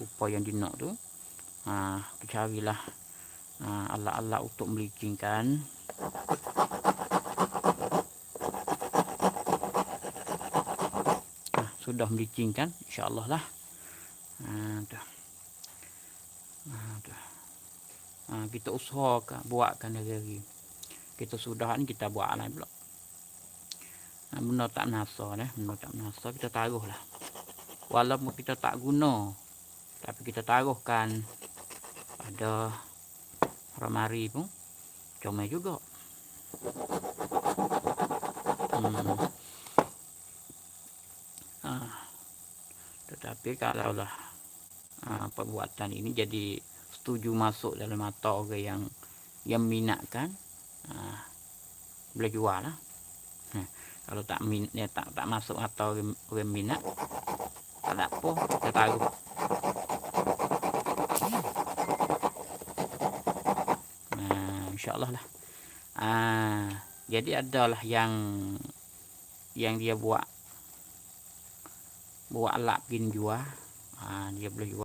rupa yang dia nak tu. Kita carilah alat-alat untuk melicingkan. Sudah melicingkan, insya-Allah lah. Kita usahakan buatkan hari-hari. Kita sudah ni kita buat lah pula. Benda tak menasa benda tak menasa kita taruhlah. Walaupun kita tak guna, tapi kita taruhkan ada ramari pun comel juga. Tetapi kalaulah perbuatan ini jadi setuju masuk dalam mata orang yang minatkan, boleh jual lah. Kalau tak masuk mata orang minat, tak ada apa, kita taruh. InsyaAllah lah. Jadi adalah yang dia buat alat pergi jual, dia boleh jual.